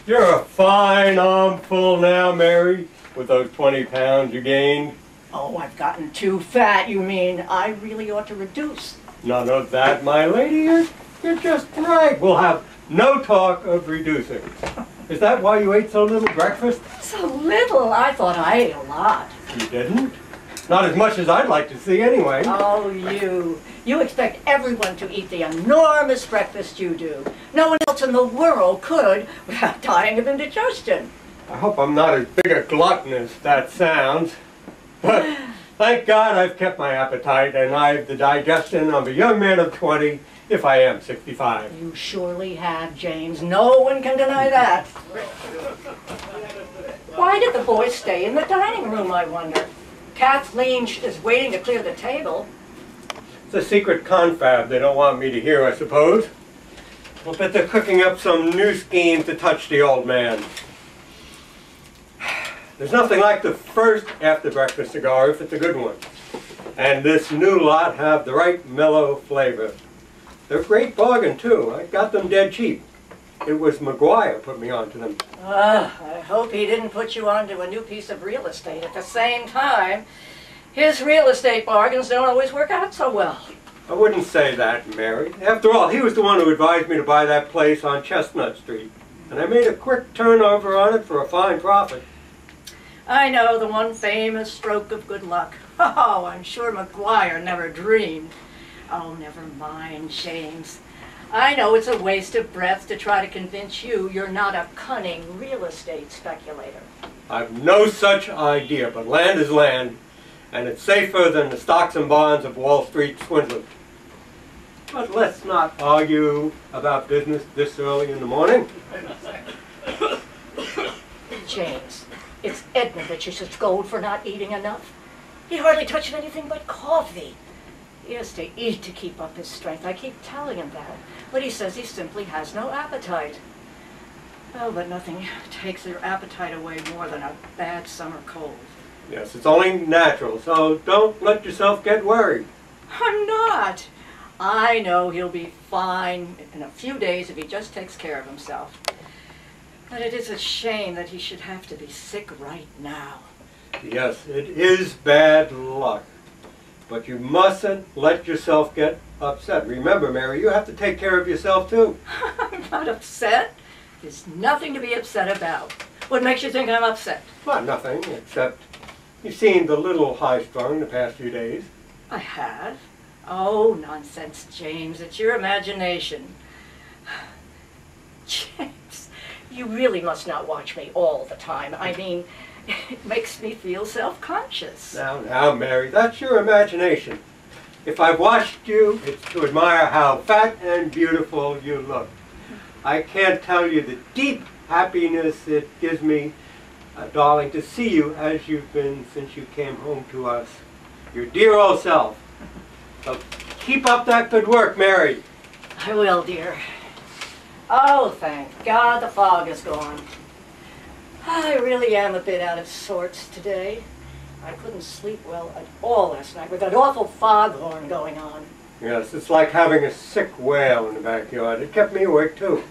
You're a fine armful now, Mary, with those 20 pounds you gained. Oh, I've gotten too fat, you mean. I really ought to reduce. None of that, my lady. You're just right. We'll have no talk of reducing. Is that why you ate so little breakfast? So little? I thought I ate a lot. You didn't? Not as much as I'd like to see anyway. Oh, you expect everyone to eat the enormous breakfast you do. No one else in the world could without dying of indigestion. I hope I'm not as big a glutton as that sounds. But thank God I've kept my appetite and I've the digestion of a young man of 20 if I am 65. You surely have, James. No one can deny that. Why did the boys stay in the dining room, I wonder? Kathleen is waiting to clear the table. It's a secret confab they don't want me to hear, I suppose. I'll bet they're cooking up some new scheme to touch the old man. There's nothing like the first after-breakfast cigar if it's a good one. And this new lot have the right mellow flavor. They're a great bargain, too. I got them dead cheap. It was McGuire put me onto them. I hope he didn't put you onto a new piece of real estate at the same time. His real estate bargains don't always work out so well. I wouldn't say that, Mary. After all, he was the one who advised me to buy that place on Chestnut Street. And I made a quick turnover on it for a fine profit. I know, the one famous stroke of good luck. Oh, I'm sure McGuire never dreamed. Oh, never mind, James. I know it's a waste of breath to try to convince you you're not a cunning real estate speculator. I've no such idea, but land is land, and it's safer than the stocks and bonds of Wall Street swindlers. But let's not argue about business this early in the morning. James, it's Edmund that you should scold for not eating enough. He hardly touched anything but coffee. He has to eat to keep up his strength. I keep telling him that. But he says he simply has no appetite. Oh, but nothing takes your appetite away more than a bad summer cold. Yes, it's only natural, so don't let yourself get worried. I'm not. I know he'll be fine in a few days if he just takes care of himself. But it is a shame that he should have to be sick right now. Yes, it is bad luck. But you mustn't let yourself get upset. Remember, Mary, you have to take care of yourself, too. I'm not upset. There's nothing to be upset about. What makes you think I'm upset? Well, nothing, except you seemed a little high-strung the past few days. I have? Oh, nonsense, James. It's your imagination. James, you really must not watch me all the time. I mean, it makes me feel self-conscious. Now, Mary, that's your imagination. If I've watched you, it's to admire how fat and beautiful you look. I can't tell you the deep happiness it gives me, darling, to see you as you've been since you came home to us. Your dear old self. So keep up that good work, Mary. I will, dear. Oh, thank God the fog is gone. I really am a bit out of sorts today. I couldn't sleep well at all last night with that awful foghorn going on. Yes, it's like having a sick whale in the backyard. It kept me awake, too.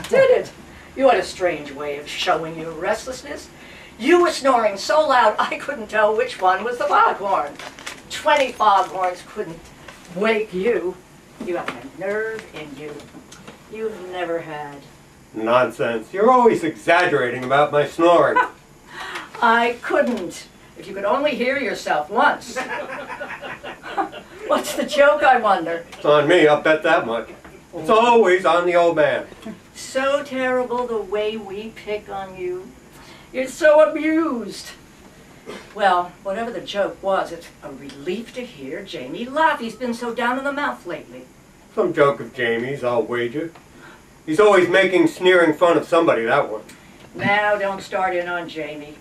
Did it? You had a strange way of showing your restlessness. You were snoring so loud I couldn't tell which one was the foghorn. 20 foghorns couldn't wake you. You have a nerve in you you've never had. Nonsense. You're always exaggerating about my snoring. I couldn't. If you could only hear yourself once. What's the joke, I wonder? It's on me, I'll bet that much. It's always on the old man. So terrible the way we pick on you. You're so amused. Well, whatever the joke was, it's a relief to hear Jamie laugh. He's been so down in the mouth lately. Some joke of Jamie's, I'll wager. He's always making sneering fun of somebody, that one. Now, don't start in on Jamie.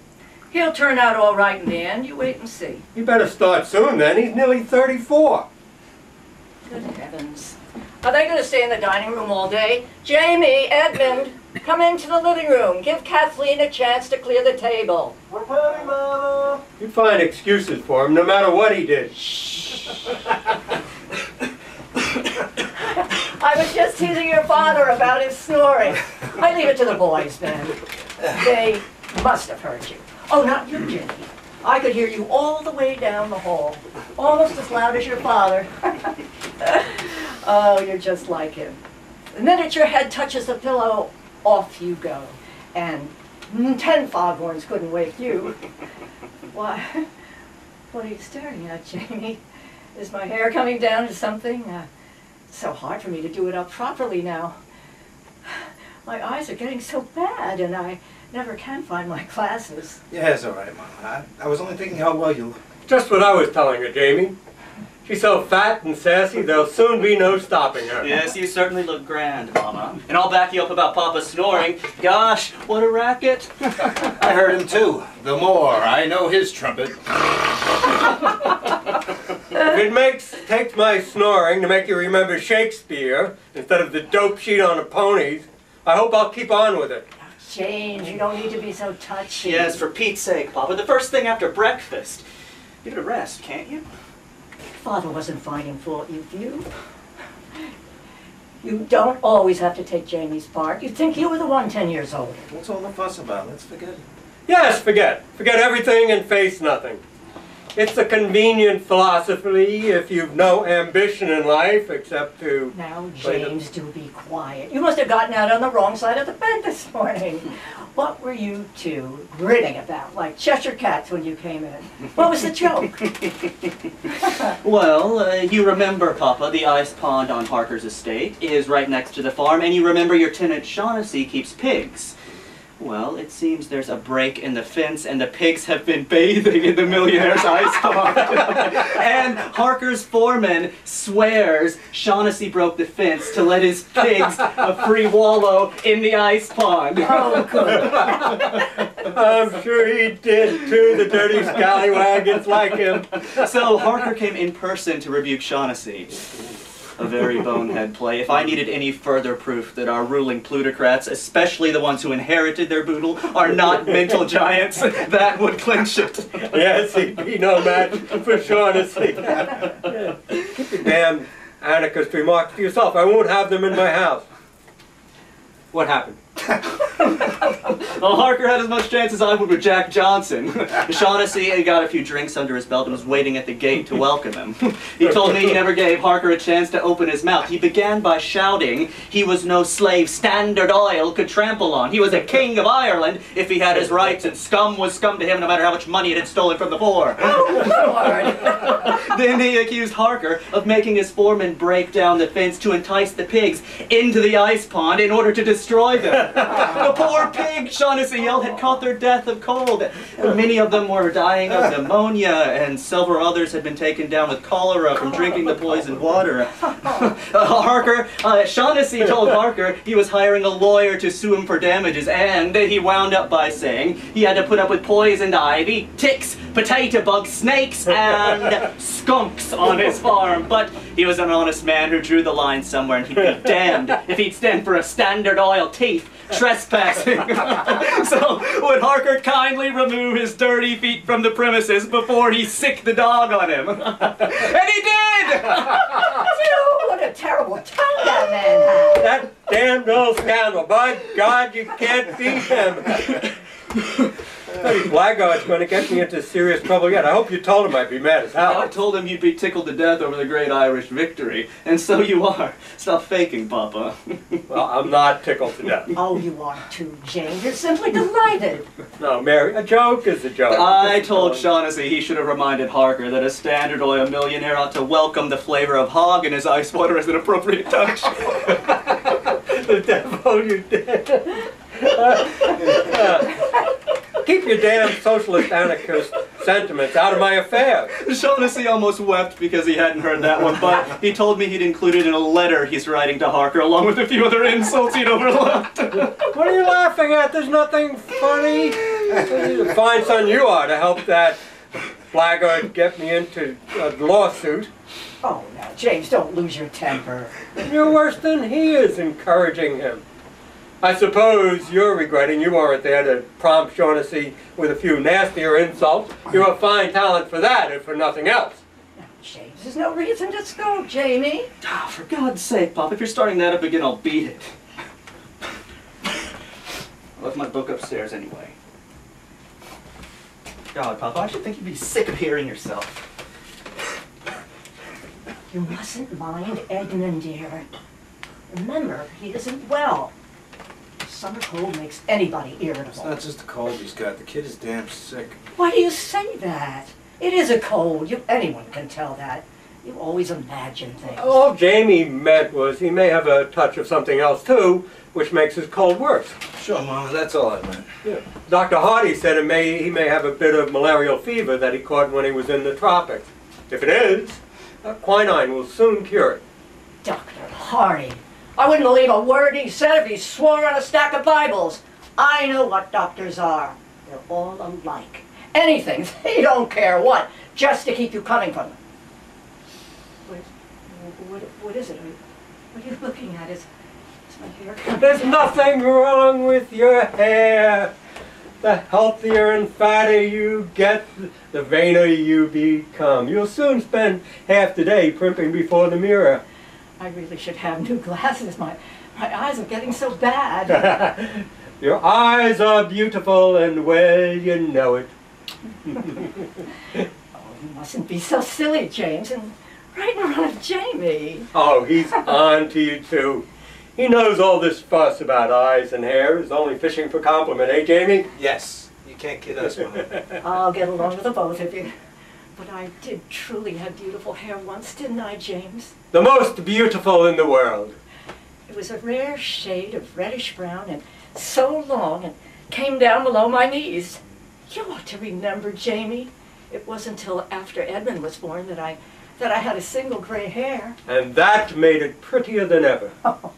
He'll turn out all right in the end. You wait and see. You better start soon, then. He's nearly 34. Good heavens. Are they going to stay in the dining room all day? Jamie, Edmund, come into the living room. Give Kathleen a chance to clear the table. We're coming, Mama. You'd find excuses for him, no matter what he did. Shh. I was just teasing your father about his snoring. I leave it to the boys, then. They must have heard you. Oh, not you, Jimmy. I could hear you all the way down the hall, almost as loud as your father. Oh, you're just like him. The minute your head touches the pillow, off you go. And 10 foghorns couldn't wake you. Why, what are you staring at, Jamie? Is my hair coming down to something? It's so hard for me to do it up properly now. My eyes are getting so bad, and I never can find my glasses. Yeah, it's all right, Mama. I was only thinking how well you look. Just what I was telling her, Jamie. She's so fat and sassy, there'll soon be no stopping her. Yes, you certainly look grand, Mama. And I'll back you up about Papa snoring. Gosh, what a racket. I heard him too. The more I know his trumpet. If it takes my snoring to make you remember Shakespeare instead of the dope sheet on the ponies, I hope I'll keep on with it. James, you don't need to be so touchy. Yes, for Pete's sake, Papa. The first thing after breakfast. Give it a rest, can't you? Father wasn't finding fault with you. You don't always have to take Jamie's part. You'd think you were the one 10 years older. What's all the fuss about? Let's forget it. Yes, forget. Forget everything and face nothing. It's a convenient philosophy if you've no ambition in life except to... Now, James, do be quiet. You must have gotten out on the wrong side of the bed this morning. What were you two grinning about, like Cheshire cats when you came in? What was the joke? Well, you remember, Papa, the ice pond on Harker's estate is right next to the farm, and you remember your tenant Shaughnessy keeps pigs. Well, it seems there's a break in the fence and the pigs have been bathing in the millionaire's ice pond. And Harker's foreman swears Shaughnessy broke the fence to let his pigs a free wallow in the ice pond. Oh, good. I'm sure he did too, the dirty scallywag. It's like him. So Harker came in person to rebuke Shaughnessy. A very bonehead play. If I needed any further proof that our ruling plutocrats, especially the ones who inherited their boodle, are not mental giants, that would clinch it. Yes, he'd be no match for Shaughnessy. Keep your damn anarchist remarks to yourself. I won't have them in my house. What happened? Well, Harker had as much chance as I would with Jack Johnson. Shaughnessy got a few drinks under his belt and was waiting at the gate to welcome him. He told me he never gave Harker a chance to open his mouth. He began by shouting he was no slave Standard Oil could trample on. He was a king of Ireland if he had his rights, and scum was scum to him no matter how much money it had stolen from the poor. Then he accused Harker of making his foreman break down the fence to entice the pigs into the ice pond in order to destroy them. The poor pig, Shaughnessy yelled, had caught their death of cold. Many of them were dying of pneumonia, and several others had been taken down with cholera from drinking the poisoned water. Shaughnessy told Harker he was hiring a lawyer to sue him for damages, and he wound up by saying he had to put up with poisoned ivy, ticks, potato bugs, snakes, and skunks on his farm. But he was an honest man who drew the line somewhere, and he'd be damned if he'd stand for a Standard Oil teeth trespassing. So would Harker kindly remove his dirty feet from the premises before he sicked the dog on him? And he did! What a terrible tongue that man had. That damned old scoundrel. By God, you can't beat him. These blackguard's going to get me into serious trouble yet. I hope you told him I'd be mad as hell. I told him you'd be tickled to death over the great Irish victory. And so you are. Stop faking, Papa. Well, I'm not tickled to death. Oh, you are too, James. You're simply delighted. No, Mary, a joke is a joke. I told Shaughnessy he should have reminded Harker that a Standard Oil millionaire ought to welcome the flavor of hog in his ice water as an appropriate touch. The devil you did. Keep your damn socialist anarchist sentiments out of my affairs. Shaughnessy almost wept because he hadn't heard that one, but he told me he'd include it in a letter he's writing to Harker, along with a few other insults he'd overlooked. What are you laughing at? There's nothing funny. The fine son you are to help that blackguard get me into a lawsuit. Oh, now, James, don't lose your temper. You're worse than he is encouraging him. I suppose you're regretting you weren't there to prompt Shaughnessy with a few nastier insults. You have fine talent for that, if for nothing else. Now, James, There's no reason to scold, Jamie. Ah, for God's sake, Pop, if you're starting that up again, I'll beat it. I left my book upstairs anyway. God, Pop, I should think you'd be sick of hearing yourself. You mustn't mind Edmund, dear. Remember, he isn't well. The summer cold makes anybody irritable. It's not just the cold he's got. The kid is damn sick. Why do you say that? It is a cold. Anyone can tell that. You always imagine things. All Jamie meant was he may have a touch of something else too, which makes his cold worse. Sure, Mama, that's all I meant. Yeah. Dr. Hardy said he may have a bit of malarial fever that he caught when he was in the tropics. If it is, quinine will soon cure it. Dr. Hardy. I wouldn't believe a word he said if he swore on a stack of Bibles. I know what doctors are. They're all alike. Anything, they don't care what, just to keep you coming from them. What is it? What are you looking at? Is my hair? There's nothing wrong with your hair. The healthier and fatter you get, the vainer you become. You'll soon spend half the day primping before the mirror. I really should have new glasses. My eyes are getting so bad. Your eyes are beautiful and well you know it. Oh, you mustn't be so silly, James, and right in front of Jamie. Oh, he's on to you too. He knows all this fuss about eyes and hair is only fishing for compliment, eh, Jamie? Yes. You can't kid us, Mama. I'll get along with the both of you. But I did truly have beautiful hair once, didn't I, James? The most beautiful in the world. It was a rare shade of reddish brown and so long and came down below my knees. You ought to remember, Jamie. It wasn't until after Edmund was born that I had a single gray hair. And that made it prettier than ever. Oh.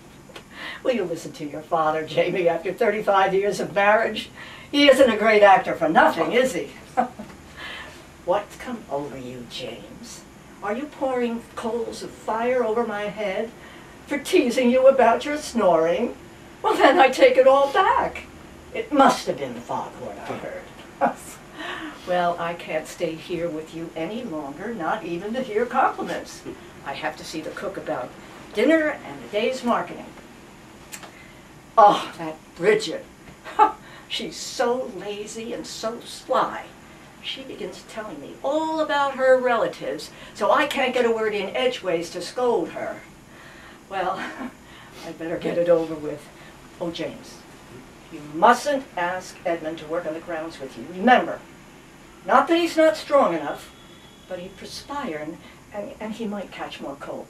Will you listen to your father, Jamie, after 35 years of marriage? He isn't a great actor for nothing, is he? What's come over you, James? Are you pouring coals of fire over my head for teasing you about your snoring? Well, then I take it all back. It must have been the foghorn I heard. Well, I can't stay here with you any longer, not even to hear compliments. I have to see the cook about dinner and the day's marketing. Oh, that Bridget. She's so lazy and so sly. She begins telling me all about her relatives, so I can't get a word in edgeways to scold her. Well, I'd better get it over with. Oh, James, you mustn't ask Edmund to work on the grounds with you. Remember, not that he's not strong enough, but he'd perspire and he might catch more cold.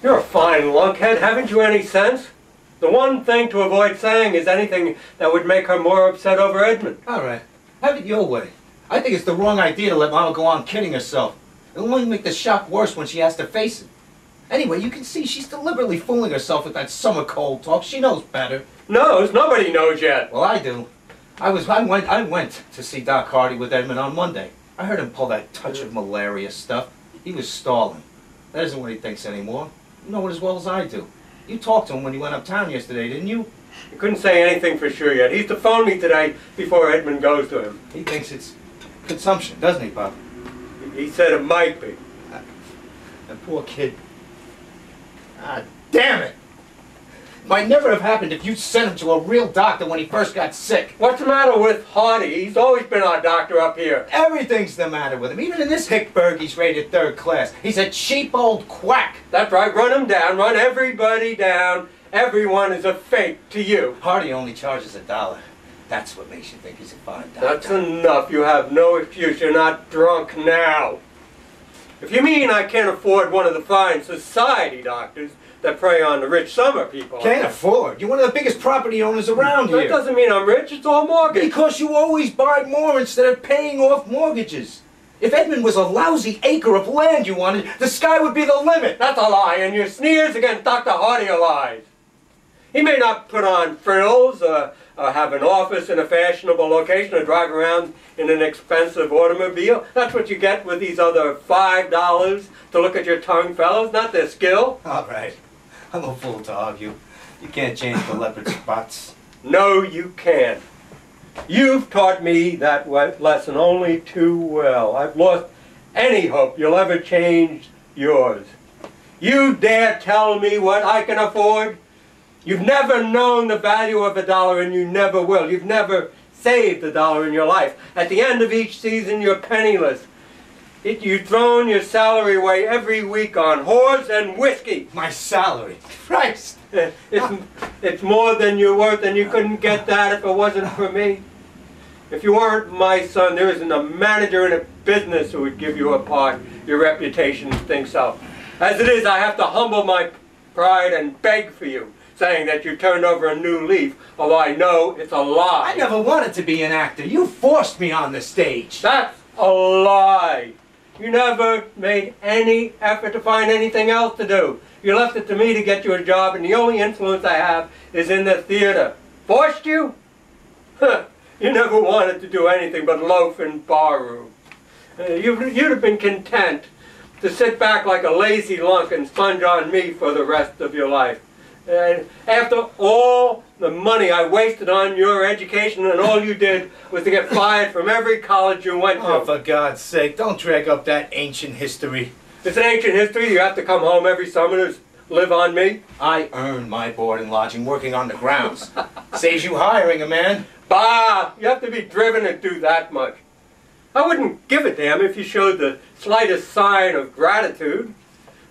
You're a fine lunkhead, haven't you any sense? The one thing to avoid saying is anything that would make her more upset over Edmund. All right. Have it your way. I think it's the wrong idea to let Mama go on kidding herself. It'll only make the shock worse when she has to face it. Anyway, you can see she's deliberately fooling herself with that summer cold talk. She knows better. Knows? Nobody knows yet. Well, I do. I went to see Doc Hardy with Edmund on Monday. I heard him pull that touch of malaria stuff. He was stalling. That isn't what he thinks anymore. You know it as well as I do. You talked to him when you went uptown yesterday, didn't you? You couldn't say anything for sure yet. He's to phone me today before Edmund goes to him. He thinks it's consumption, doesn't he, Pop? He said it might be. That poor kid. Ah, damn it! It might never have happened if you'd sent him to a real doctor when he first got sick. What's the matter with Hardy? He's always been our doctor up here. Everything's the matter with him. Even in this Hickburg, he's rated third class. He's a cheap old quack. That's right. Run him down. Run everybody down. Everyone is a fake to you. Hardy only charges $1. That's what makes you think he's a fine doctor. That's enough. You have no excuse. You're not drunk now. If you mean I can't afford one of the fine society doctors that prey on the rich summer people. Can't afford? You're one of the biggest property owners around here. That doesn't mean I'm rich. It's all mortgage. Because you always buy more instead of paying off mortgages. If Edmund was a lousy acre of land you wanted, the sky would be the limit. That's a lie, and your sneers against Dr. Hardy are lies. He may not put on frills, have an office in a fashionable location, or drive around in an expensive automobile. That's what you get with these other $5 to look at your tongue, fellows, not their skill. All right. I'm a fool to argue. You can't change the leopard spots. No, you can't. You've taught me that lesson only too well. I've lost any hope you'll ever change yours. You dare tell me what I can afford? You've never known the value of a dollar, and you never will. You've never saved a dollar in your life. At the end of each season, you're penniless. You've thrown your salary away every week on whores and whiskey. My salary? Christ! It's more than you're worth, and you couldn't get that if it wasn't for me. If you weren't my son, there isn't a manager in a business who would give you a part. Your reputation thinks so. As it is, I have to humble my pride and beg for you, saying that you turned over a new leaf, although I know it's a lie. I never wanted to be an actor. You forced me on the stage. That's a lie. You never made any effort to find anything else to do. You left it to me to get you a job, and the only influence I have is in the theater. Forced you? Huh. You never wanted to do anything but loaf in barroom. You'd have been content to sit back like a lazy lunk and sponge on me for the rest of your life. And after all the money I wasted on your education, and all you did was to get fired from every college you went to. Oh, for God's sake, don't drag up that ancient history. It's an ancient history. You have to come home every summer to live on me. I earned my board and lodging working on the grounds. Saves you hiring a man. Bah! You have to be driven to do that much. I wouldn't give a damn if you showed the slightest sign of gratitude.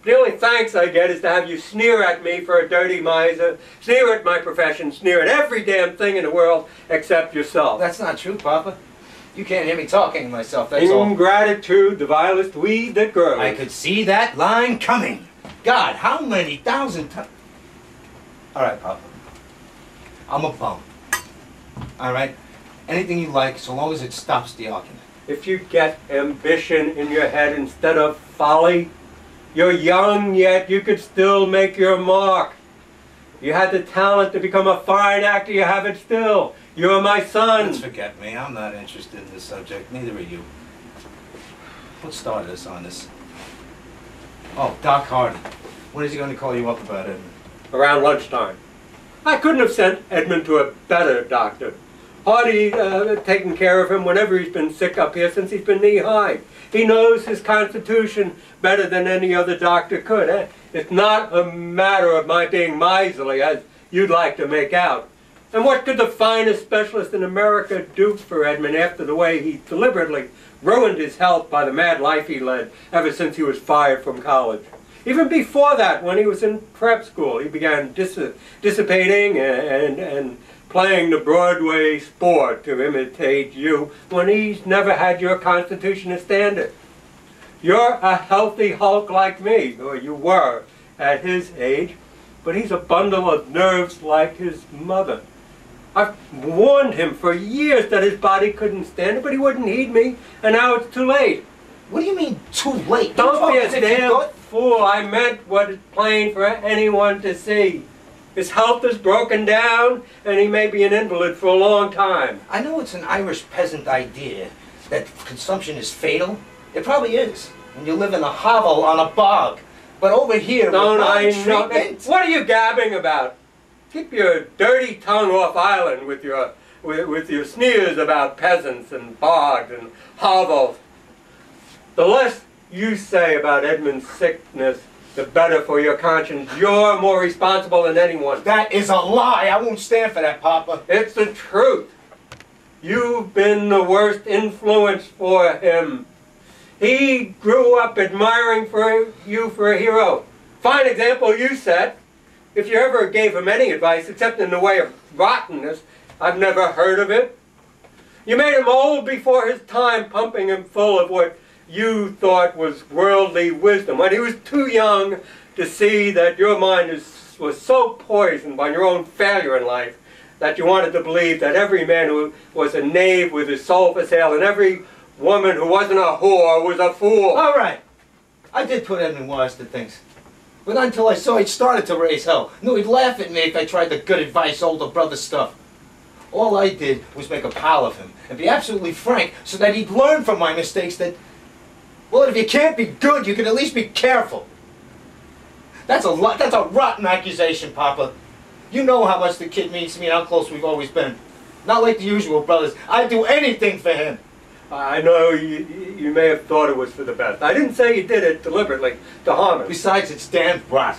The only thanks I get is to have you sneer at me for a dirty miser, sneer at my profession, sneer at every damn thing in the world except yourself. That's not true, Papa. You can't hear me talking to myself, that's all. Ingratitude, the vilest weed that grows. I could see that line coming. God, how many thousand times... All right, Papa. I'm a bum. All right? Anything you like, so long as it stops the argument. If you get ambition in your head instead of folly, you're young yet, you could still make your mark. You had the talent to become a fine actor, you have it still. You're my son. Let's forget me. I'm not interested in this subject. Neither are you. What started us on this? Oh, Doc Hardy. When is he going to call you up about Edmund? Around lunchtime. I couldn't have sent Edmund to a better doctor. Hardy taken care of him whenever he's been sick up here since he's been knee-high. He knows his constitution better than any other doctor could. It's not a matter of my being miserly, as you'd like to make out. And what could the finest specialist in America do for Edmund after the way he deliberately ruined his health by the mad life he led ever since he was fired from college? Even before that, when he was in prep school, he began dissipating and playing the Broadway sport to imitate you when he's never had your constitution to stand it. You're a healthy hulk like me, or you were at his age, but he's a bundle of nerves like his mother. I've warned him for years that his body couldn't stand it, but he wouldn't heed me, and now it's too late. What do you mean, too late? Don't be a damn fool. I meant what is plain for anyone to see. His health is broken down, and he may be an invalid for a long time. I know it's an Irish peasant idea that consumption is fatal. It probably is when you live in a hovel on a bog. But over here, Don't I know? treatment... What are you gabbing about? Keep your dirty tongue off island with your sneers about peasants and bogs and hovels. The less you say about Edmund's sickness, the better for your conscience. You're more responsible than anyone. That is a lie. I won't stand for that, Papa. It's the truth. You've been the worst influence for him. He grew up admiring you for a hero. Fine example you set. If you ever gave him any advice, except in the way of rottenness, I've never heard of it. You made him old before his time, pumping him full of what you thought was worldly wisdom, when he was too young to see that your mind was so poisoned by your own failure in life that you wanted to believe that every man who was a knave with his soul for sale and every woman who wasn't a whore was a fool. All right. I did put Edmund wise to things. But not until I saw he'd started to raise hell. Knew he'd laugh at me if I tried the good advice, older brother stuff. All I did was make a pal of him and be absolutely frank so that he'd learn from my mistakes that, well, if you can't be good, you can at least be careful. That's a rotten accusation, Papa. You know how much the kid means to me and how close we've always been. Not like the usual brothers. I'd do anything for him. I know you may have thought it was for the best. I didn't say you did it deliberately to harm him. Besides, it's damn rot.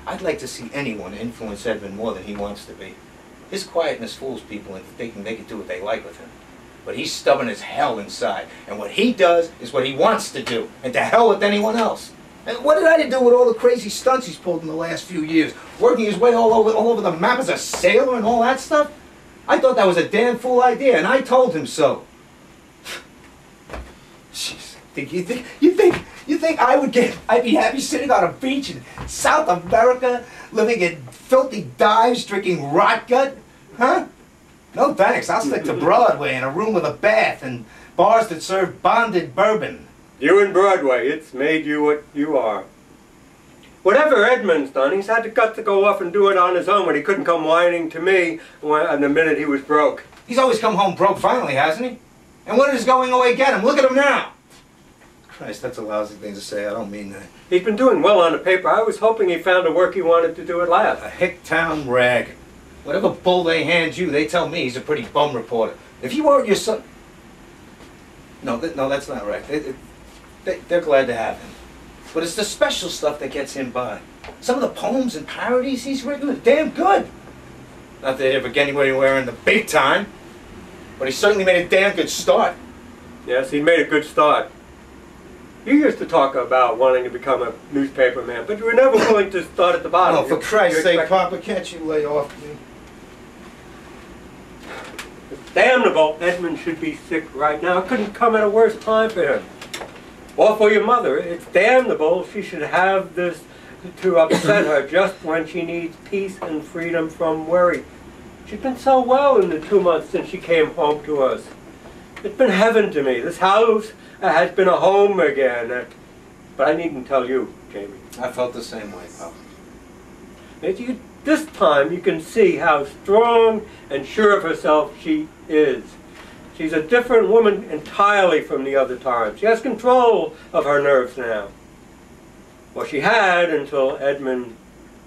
I'd like to see anyone influence Edmund more than he wants to be. His quietness fools people into thinking they can do what they like with him. But he's stubborn as hell inside, and what he does is what he wants to do, and to hell with anyone else. And what did I do with all the crazy stunts he's pulled in the last few years? Working his way all over the map as a sailor and all that stuff? I thought that was a damn fool idea, and I told him so. Jeez, you think I'd be happy sitting on a beach in South America, living in filthy dives, drinking rot gut? Huh? No thanks, I'll stick to Broadway in a room with a bath and bars that serve bonded bourbon. You and Broadway, it's made you what you are. Whatever Edmund's done, he's had the guts to go off and do it on his own when he couldn't come whining to me the minute he was broke. He's always come home broke finally, hasn't he? And what is going away get him? Look at him now! Christ, that's a lousy thing to say. I don't mean that. He's been doing well on the paper. I was hoping he found the work he wanted to do at last. A hick-town rag. Whatever bull they hand you, they tell me he's a pretty bum reporter. If you weren't your son... No, that's not right. They're glad to have him. But it's the special stuff that gets him by. Some of the poems and parodies he's written are damn good. Not that they ever get anywhere in the big time, but he certainly made a damn good start. Yes, he made a good start. You used to talk about wanting to become a newspaper man, but you were never willing to start at the bottom. Oh, for Christ's sake, Papa, can't you lay off me? It's damnable. Edmund should be sick right now. It couldn't come at a worse time for him. Or for your mother. It's damnable she should have this to upset her just when she needs peace and freedom from worry. She's been so well in the 2 months since she came home to us. It's been heaven to me. This house has been a home again. But I needn't tell you, Jamie. I felt the same way, Papa. This time you can see how strong and sure of herself she is. She's a different woman entirely from the other times. She has control of her nerves now. Well, she had until Edmund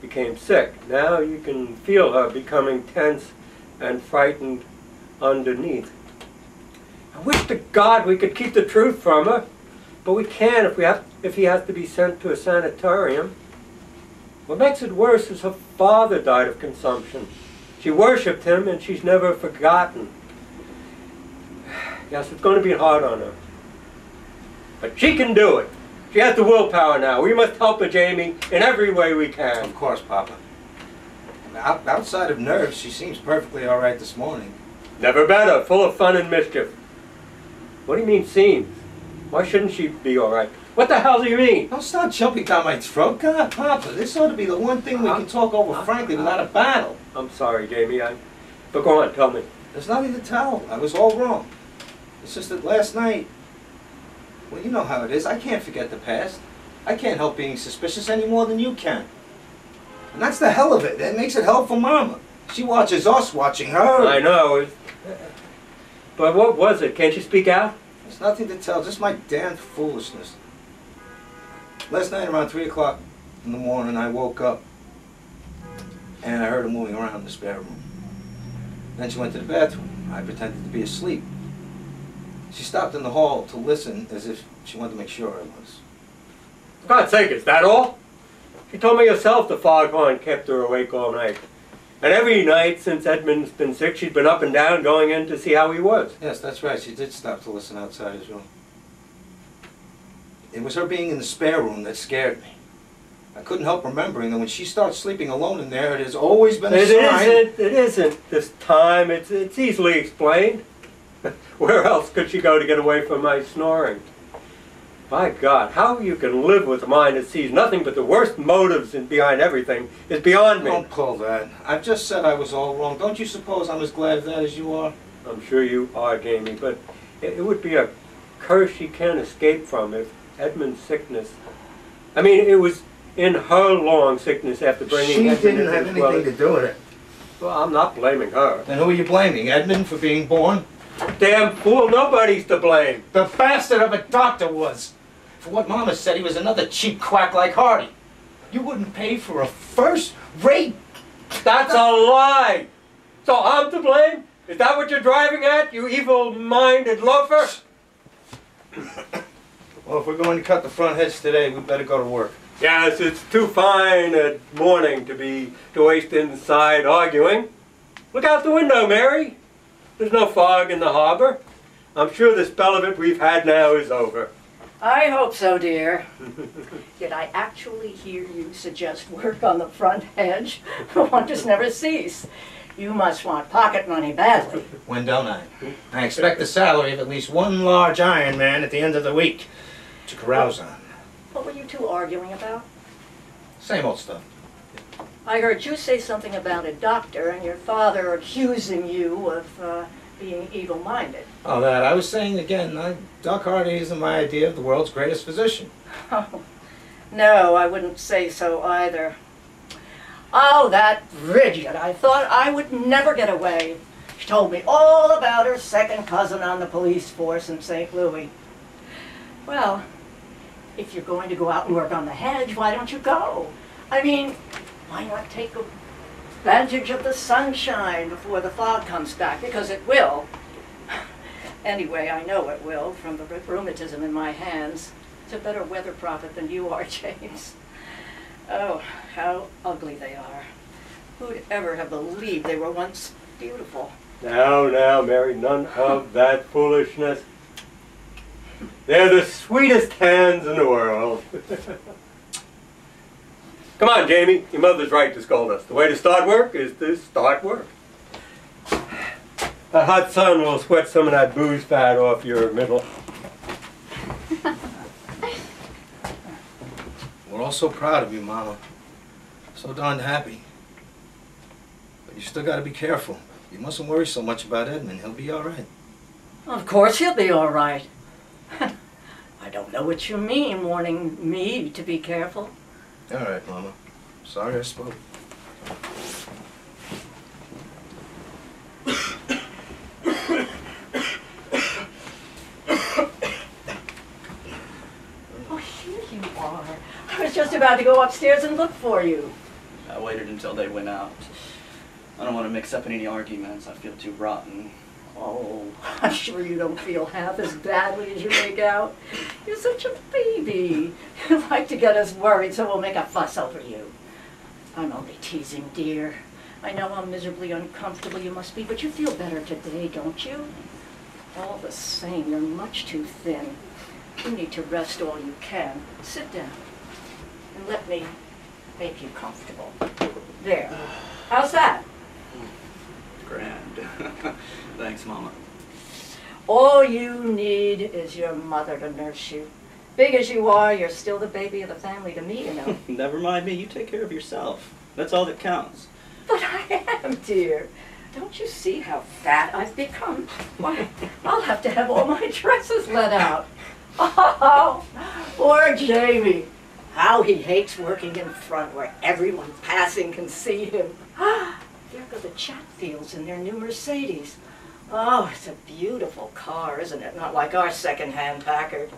became sick. Now you can feel her becoming tense and frightened underneath. I wish to God we could keep the truth from her, but we can't if he has to be sent to a sanitarium. What makes it worse is her father died of consumption. She worshipped him and she's never forgotten. Yes, it's going to be hard on her. But she can do it. She has the willpower now. We must help her, Jamie, in every way we can. Of course, Papa. Outside of nerves, she seems perfectly all right this morning. Never better, full of fun and mischief. What do you mean, seems? Why shouldn't she be all right? What the hell do you mean? Don't start jumping down my throat. God, Papa, this ought to be the one thing we can talk over frankly without a battle. I'm sorry, Jamie. But go on, tell me. There's nothing to tell. I was all wrong. It's just that last night, well, you know how it is. I can't forget the past. I can't help being suspicious any more than you can. And that's the hell of it. That makes it hell for Mama. She watches us watching her. I know. But what was it? Can't you speak out? There's nothing to tell. Just my damn foolishness. Last night around 3 o'clock in the morning, I woke up and I heard her moving around in the spare room. Then she went to the bathroom. I pretended to be asleep. She stopped in the hall to listen as if she wanted to make sure I was. For God's sake, is that all? She told me herself the foghorn kept her awake all night. And every night since Edmund's been sick, she's been up and down going in to see how he was. Yes, that's right. She did stop to listen outside his room. It was her being in the spare room that scared me. I couldn't help remembering that when she starts sleeping alone in there, it has always been a sign. It isn't this time. It's easily explained. Where else could she go to get away from my snoring? By God, how you can live with a mind that sees nothing but the worst motives behind everything is beyond me. Don't pull that. I've just said I was all wrong. Don't you suppose I'm as glad of that as you are? I'm sure you are, Jamie, but it would be a curse she can't escape from if Edmund's sickness... I mean, it was in her long sickness after bringing Edmund. She didn't have anything to do with it. Well, I'm not blaming her. Then who are you blaming? Edmund for being born? Damn fool, nobody's to blame. The bastard of a doctor was. For what Mama said, he was another cheap quack like Hardy. You wouldn't pay for a first-rate... That's a lie! So I'm to blame? Is that what you're driving at, you evil-minded loafer? Well, if we're going to cut the front hedge today, we better go to work. Yes, it's too fine a morning to waste inside arguing. Look out the window, Mary. There's no fog in the harbor. I'm sure the spell of it we've had now is over. I hope so, dear. Did I actually hear you suggest work on the front hedge? Wonders never cease. You must want pocket money badly. When don't I? I expect a salary of at least one large Iron Man at the end of the week to carouse on. What were you two arguing about? Same old stuff. I heard you say something about a doctor and your father accusing you of being evil-minded. Oh, that. I was saying again, Doc Hardy isn't my idea of the world's greatest physician. Oh, no, I wouldn't say so either. Oh, that Bridget. I thought I would never get away. She told me all about her second cousin on the police force in St. Louis. Well, if you're going to go out and work on the hedge, why don't you go? I mean, why not take advantage of the sunshine before the fog comes back? Because it will. Anyway, I know it will from the rheumatism in my hands. It's a better weather prophet than you are, James. Oh, how ugly they are. Who'd ever have believed they were once beautiful? Now, Mary, none of that foolishness. They're the sweetest hands in the world. Come on, Jamie. Your mother's right to scold us. The way to start work is to start work. That hot sun will sweat some of that booze fat off your middle. We're all so proud of you, Mama. So darn happy. But you still got to be careful. You mustn't worry so much about Edmund. He'll be all right. Of course he'll be all right. I don't know what you mean, warning me to be careful. All right, Mama. Sorry I spoke. Oh, here you are. I was just about to go upstairs and look for you. I waited until they went out. I don't want to mix up in any arguments. I feel too rotten. Oh, I'm sure you don't feel half as badly as you make out. You're such a baby. You like to get us worried, so we'll make a fuss over you. I'm only teasing, dear. I know how miserably uncomfortable you must be, but you feel better today, don't you? All the same, you're much too thin. You need to rest all you can. Sit down and let me make you comfortable. There. How's that? Grand. Thanks, Mama. All you need is your mother to nurse you. Big as you are, you're still the baby of the family to me, you know. Never mind me. You take care of yourself. That's all that counts. But I am, dear. Don't you see how fat I've become? Why, I'll have to have all my dresses let out. Oh, poor Jamie. How he hates working in front where everyone passing can see him. There go the Chatfields in their new Mercedes. Oh, it's a beautiful car, isn't it? Not like our second-hand Packard.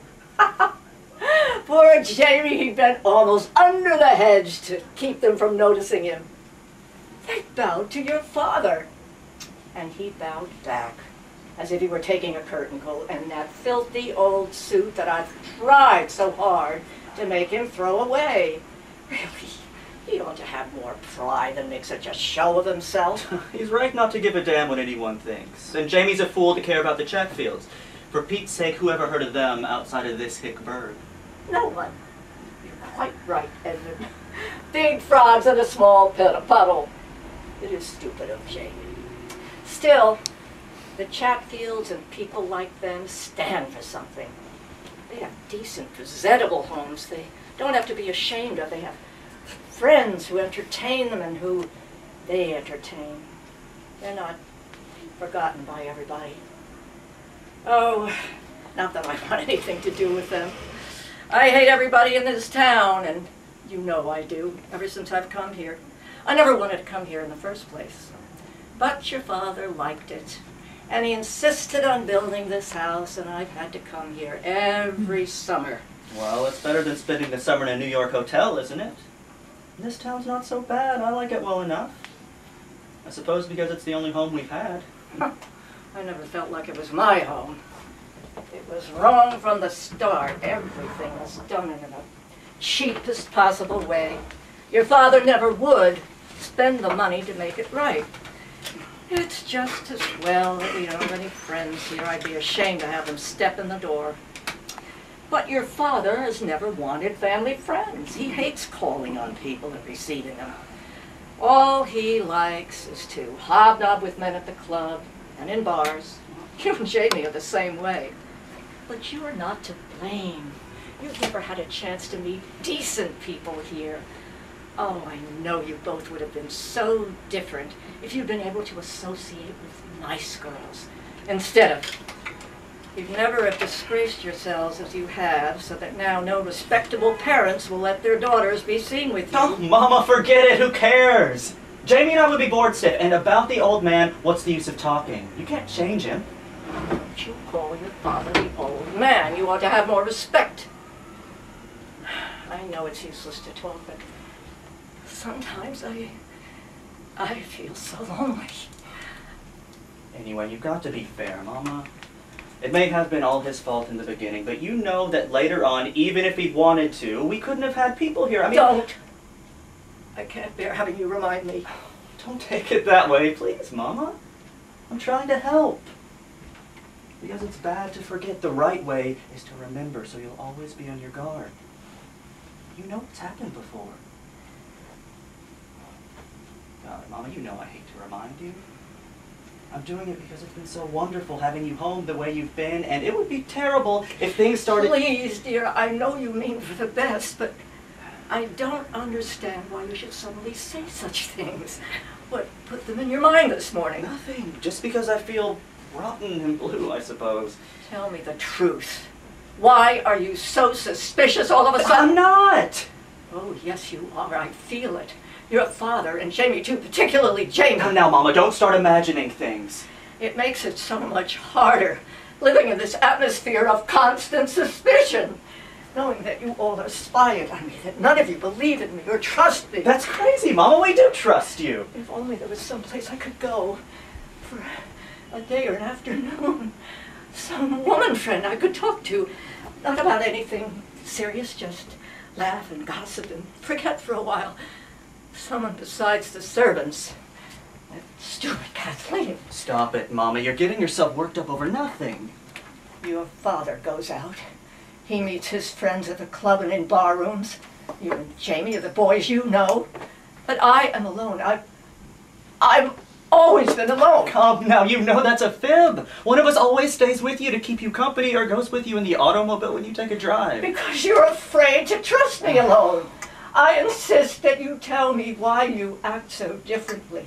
Poor Jamie, he bent almost under the hedge to keep them from noticing him. They bowed to your father. And he bowed back, as if he were taking a curtain call in that filthy old suit that I've tried so hard to make him throw away. Really, he ought to have more pride than make such a show of himself. He's right not to give a damn what anyone thinks. And Jamie's a fool to care about the Chatfields. For Pete's sake, who ever heard of them outside of this hick bird? No one. You're quite right, Edmund. Big frogs in a small puddle. It is stupid of Jamie. Still, the Chatfields and people like them stand for something. They have decent, presentable homes they don't have to be ashamed of. They have friends who entertain them and who they entertain. They're not forgotten by everybody. Oh, not that I want anything to do with them. I hate everybody in this town, and you know I do, ever since I've come here. I never wanted to come here in the first place. But your father liked it, and he insisted on building this house, and I've had to come here every summer. Well, it's better than spending the summer in a New York hotel, isn't it? This town's not so bad. I like it well enough. I suppose because it's the only home we've had. I never felt like it was my home. It was wrong from the start. Everything was done in the cheapest possible way. Your father never would spend the money to make it right. It's just as well that we don't have any friends here. I'd be ashamed to have them step in the door. But your father has never wanted family friends. He hates calling on people and receiving them. All he likes is to hobnob with men at the club and in bars. You and Jamie are the same way. But you are not to blame. You've never had a chance to meet decent people here. Oh, I know you both would have been so different if you'd been able to associate with nice girls. Instead of, you'd never have disgraced yourselves as you have, so that now no respectable parents will let their daughters be seen with you. Oh, Mama, forget it. Who cares? Jamie and I would be bored stiff. And about the old man, what's the use of talking? You can't change him. Don't you call your father the old man. You ought to have more respect. I know it's useless to talk, but sometimes I feel so lonely. Anyway, you've got to be fair, Mama. It may have been all his fault in the beginning, but you know that later on, even if he wanted to, we couldn't have had people here. I mean, Don't! I can't bear having you remind me. Don't take it that way, please, Mama. I'm trying to help. Because it's bad to forget. The right way is to remember, so you'll always be on your guard. You know what's happened before. God, Mama, you know I hate to remind you. I'm doing it because it's been so wonderful having you home the way you've been, and it would be terrible if things started... Please, dear, I know you mean for the best, but I don't understand why you should suddenly say such things. What put them in your mind this morning? Nothing. Just because I feel rotten and blue, I suppose. Tell me the truth. Why are you so suspicious all of a sudden? I'm not! Oh, yes, you are. I feel it. Your father, and Jamie too, particularly Jamie. Now, Mama, don't start imagining things. It makes it so much harder, living in this atmosphere of constant suspicion. Knowing that you all are spying on me, that none of you believe in me or trust me. That's crazy, Mama. We do trust you. If only there was some place I could go for a day or an afternoon. Some woman friend I could talk to. Not about anything serious, just laugh and gossip and forget for a while. Someone besides the servants. That stupid Kathleen. Stop it, Mama. You're getting yourself worked up over nothing. Your father goes out. He meets his friends at the club and in bar rooms. You and Jamie are the boys you know. But I am alone. I've always been alone. Come now, you know that's a fib. One of us always stays with you to keep you company or goes with you in the automobile when you take a drive. Because you're afraid to trust me alone. I insist that you tell me why you act so differently.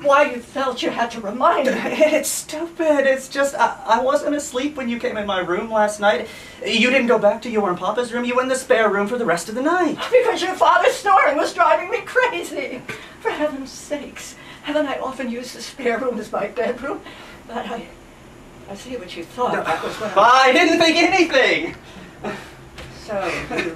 Why you felt you had to remind me. It's stupid. It's just, I wasn't asleep when you came in my room last night. You didn't go back to your and Papa's room. You went in the spare room for the rest of the night. Because your father's snoring was driving me crazy. For heaven's sakes, haven't I often used the spare room as my bedroom? But I see what you thought. No, that was when I didn't think anything. So you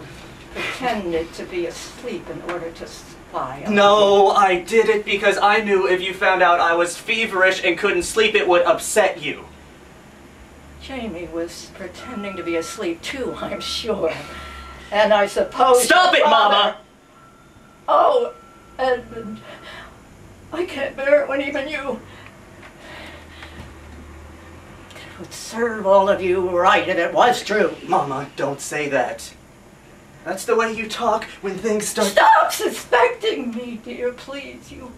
pretended to be asleep in order to spy on No, I did it because I knew if you found out I was feverish and couldn't sleep, it would upset you. Jamie was pretending to be asleep too, I'm sure. And I suppose... Stop it, Mama! Oh, Edmund, I can't bear it when even you... It would serve all of you right if it was true. Mama, don't say that. That's the way you talk when things start... Stop suspecting me, dear, please. You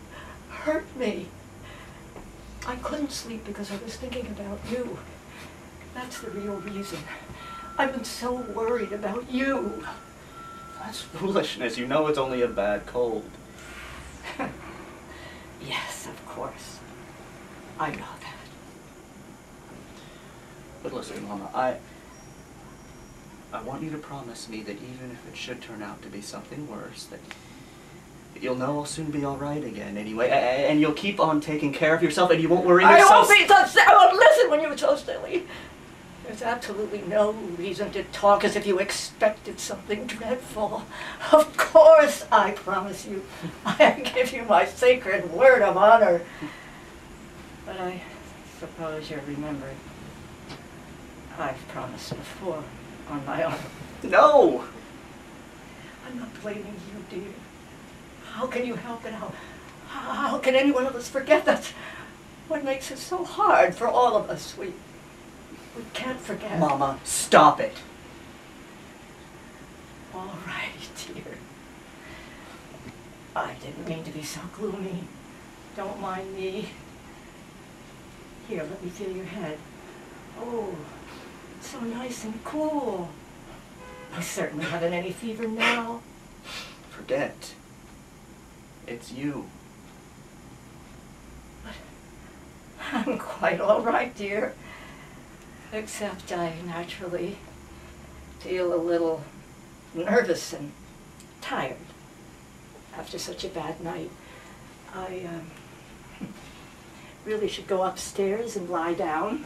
hurt me. I couldn't sleep because I was thinking about you. That's the real reason. I've been so worried about you. That's foolishness. You know it's only a bad cold. Yes, of course. I know that. But listen, Mama, I want you to promise me that even if it should turn out to be something worse, that you'll know I'll soon be all right again anyway, and you'll keep on taking care of yourself, and you won't worry yourself... I won't be so... I won't listen when you're so silly. There's absolutely no reason to talk as if you expected something dreadful. Of course, I promise you. I give you my sacred word of honor. But I suppose you're remembering. I've promised before on my own. No! I'm not blaming you, dear. How can you help it? How can any one of us forget that? What makes it so hard for all of us? We can't forget. Mama, stop it. All right, dear. I didn't mean to be so gloomy. Don't mind me. Here, let me feel your head. Oh, it's so nice and cool. I certainly haven't any fever now. Forget. It's you. I'm quite all right, dear. Except I naturally feel a little nervous and tired after such a bad night. I really should go upstairs and lie down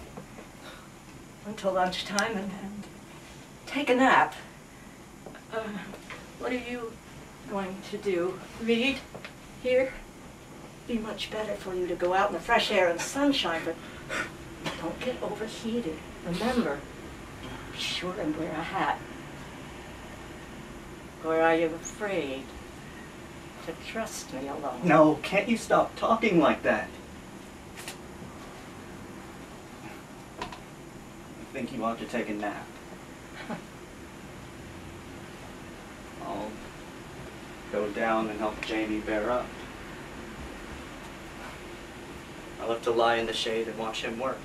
until lunchtime and take a nap. What are you going to do? Read? Here? Be much better for you to go out in the fresh air and sunshine, but don't get overheated. Remember, be sure and wear a hat. Or are you afraid to trust me alone? No, can't you stop talking like that? I think you ought to take a nap. I'll go down and help Jamie bear up. I'll have to lie in the shade and watch him work.